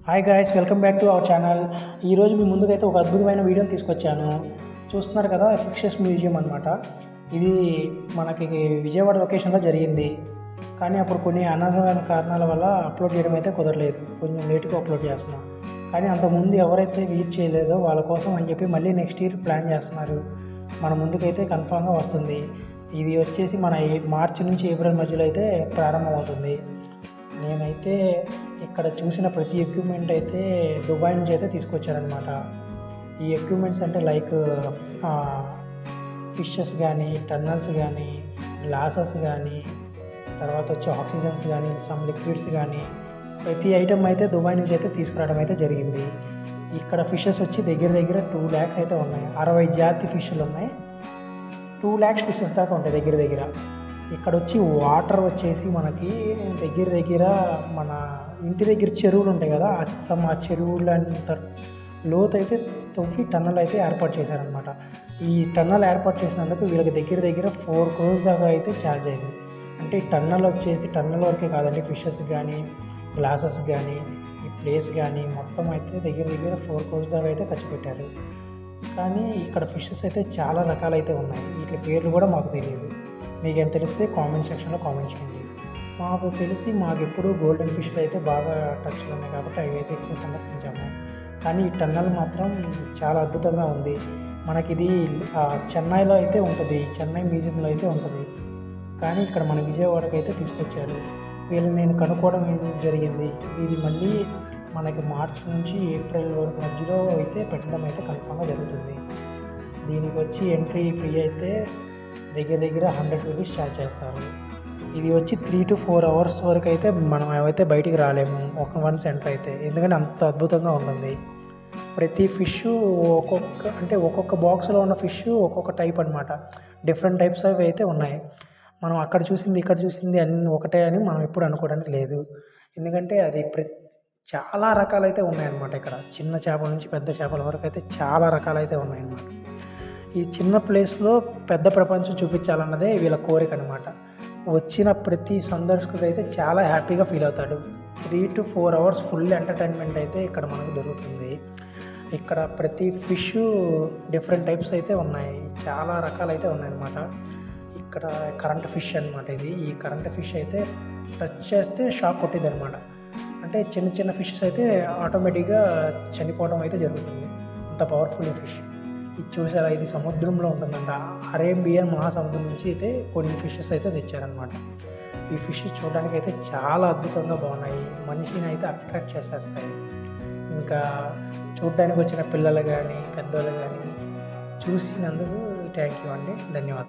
Hi guys, welcome back to our channel. ఈరోజు మీ ముందుకైతే ఒక అద్భుతమైన వీడియోని తీసుకొచ్చాను. చూస్తున్నారు కదా, ఫిషెస్ మ్యూజియం అనమాట. ఇది మనకి విజయవాడ లొకేషన్లో జరిగింది. కానీ అప్పుడు కొన్ని అనర్హమైన కారణాల వల్ల అప్లోడ్ చేయడం అయితే కుదరలేదు. కొంచెం లేట్గా అప్లోడ్ చేస్తున్నా. కానీ అంతకుముందు ఎవరైతే విజిట్ చేయలేదో వాళ్ళ కోసం అని చెప్పి మళ్ళీ నెక్స్ట్ ఇయర్ ప్లాన్ చేస్తున్నారు. మన ముందుకైతే కన్ఫామ్గా వస్తుంది. ఇది వచ్చేసి మన మార్చి నుంచి ఏప్రిల్ మధ్యలో అయితే ప్రారంభమవుతుంది. నేనైతే ఇక్కడ చూసిన ప్రతి ఎక్విప్మెంట్ అయితే దుబాయ్ నుంచి అయితే తీసుకొచ్చారనమాట. ఈ ఎక్విప్మెంట్స్ అంటే లైక్ ఫిషెస్ కానీ, టన్నల్స్ కానీ, గ్లాసెస్ కానీ, తర్వాత వచ్చి ఆక్సిజన్స్ కానీ, సమ్ లిక్విడ్స్ కానీ, ప్రతి ఐటమ్ అయితే దుబాయ్ నుంచి అయితే తీసుకురావడం అయితే జరిగింది. ఇక్కడ ఫిషెస్ వచ్చి దగ్గర 2 lakhs అయితే ఉన్నాయి. 60 జాతి ఫిష్లు ఉన్నాయి. 2 lakhs ఫిషెస్ దాకా ఉంటాయి దగ్గర. ఇక్కడ వచ్చి వాటర్ వచ్చేసి మనకి దగ్గర మన ఇంటి దగ్గర చెరువులు ఉంటాయి కదా, ఆ చెరువులంత లోతు అయితే తవ్వి టన్నల్ అయితే ఏర్పాటు చేశారనమాట. ఈ టన్నల్ ఏర్పాటు చేసినందుకు వీళ్ళకి దగ్గర 4 crores దాకా అయితే ఛార్జ్ అయింది. అంటే ఈ టన్నల్ వచ్చేసి టన్నల్ వరకే కాదండి, ఫిషెస్ కానీ, గ్లాసెస్ కానీ, ఈ ప్లేస్ కానీ మొత్తం అయితే దగ్గర 4 crores దాకా అయితే ఖర్చు పెట్టారు. కానీ ఇక్కడ ఫిషెస్ అయితే చాలా రకాలైతే ఉన్నాయి. వీటి పేర్లు కూడా మాకు తెలియదు. మీకు ఏం తెలిస్తే కామెంట్ సెక్షన్లో కామెంట్ చేయండి. మాకు తెలిసి ఎప్పుడు గోల్డెన్ ఫిష్లు అయితే బాగా టచ్లో ఉన్నాయి కాబట్టి అవి అయితే ఎక్కువ సందర్శించాము. కానీ ఈ టన్నల్ మాత్రం చాలా అద్భుతంగా ఉంది. మనకిది చెన్నైలో అయితే ఉంటుంది, చెన్నై మ్యూజియంలో అయితే ఉంటుంది. కానీ ఇక్కడ మన విజయవాడకి అయితే తీసుకొచ్చారు. వీళ్ళు నేను కనుక్కోవడం జరిగింది. ఇది మళ్ళీ మనకి మార్చి నుంచి ఏప్రిల్ వరకు మధ్యలో అయితే పెట్టడం అయితే కన్ఫామ్గా జరుగుతుంది. దీనికి వచ్చి ఎంట్రీ ఫీ అయితే దగ్గర 100 rupees ఛార్జ్ చేస్తారు. ఇది వచ్చి 3 to 4 hours వరకు అయితే మనం ఏవైతే బయటికి రాలేము వన్ సెంటర్ అయితే, ఎందుకంటే అంత అద్భుతంగా ఉంటుంది. ప్రతి ఫిష్ ఒక్కొక్క బాక్స్లో ఉన్న ఫిష్ ఒక్కొక్క టైప్ అనమాట. డిఫరెంట్ టైప్స్ అవి అయితే ఉన్నాయి. మనం అక్కడ చూసింది ఇక్కడ చూసింది అన్నీ ఒకటే అని మనం ఎప్పుడు అనుకోవడానికి లేదు. ఎందుకంటే అది చాలా రకాలైతే ఉన్నాయన్నమాట. ఇక్కడ చిన్న చేపల నుంచి పెద్ద చేపల వరకు అయితే చాలా రకాలైతే ఉన్నాయన్నమాట. ఈ చిన్న ప్లేస్లో పెద్ద ప్రపంచం చూపించాలన్నదే వీళ్ళ కోరిక అనమాట. వచ్చిన ప్రతి సందర్శకుడు అయితే చాలా హ్యాపీగా ఫీల్ అవుతాడు. 3 to 4 hours ఫుల్ ఎంటర్టైన్మెంట్ అయితే ఇక్కడ మనకు దొరుకుతుంది. ఇక్కడ ప్రతి ఫిష్ డిఫరెంట్ టైప్స్ అయితే ఉన్నాయి, చాలా రకాలైతే ఉన్నాయన్నమాట. ఇక్కడ కరెంట్ ఫిష్ అనమాట. ఈ కరెంట్ ఫిష్ అయితే టచ్ చేస్తే షాక్ కొట్టింది అనమాట. అంటే చిన్న ఫిషెస్ అయితే ఆటోమేటిక్గా చనిపోవడం అయితే జరుగుతుంది. అంత పవర్ఫుల్ ఫిష్. ఇది చూసారా, ఇది సముద్రంలో ఉంటుందంట. అరేబియన్ మహాసముద్రం నుంచి అయితే కొన్ని ఫిషెస్ అయితే తెచ్చారనమాట. ఈ ఫిష్ చూడడానికి అయితే చాలా అద్భుతంగా బాగున్నాయి. మనిషిని అయితే అట్రాక్ట్ చేసేస్తాయి. ఇంకా చూడడానికి వచ్చిన పిల్లలు కానీ పెద్దవాళ్ళు కానీ చూసినందుకు థ్యాంక్ యూ అండి, ధన్యవాదాలు.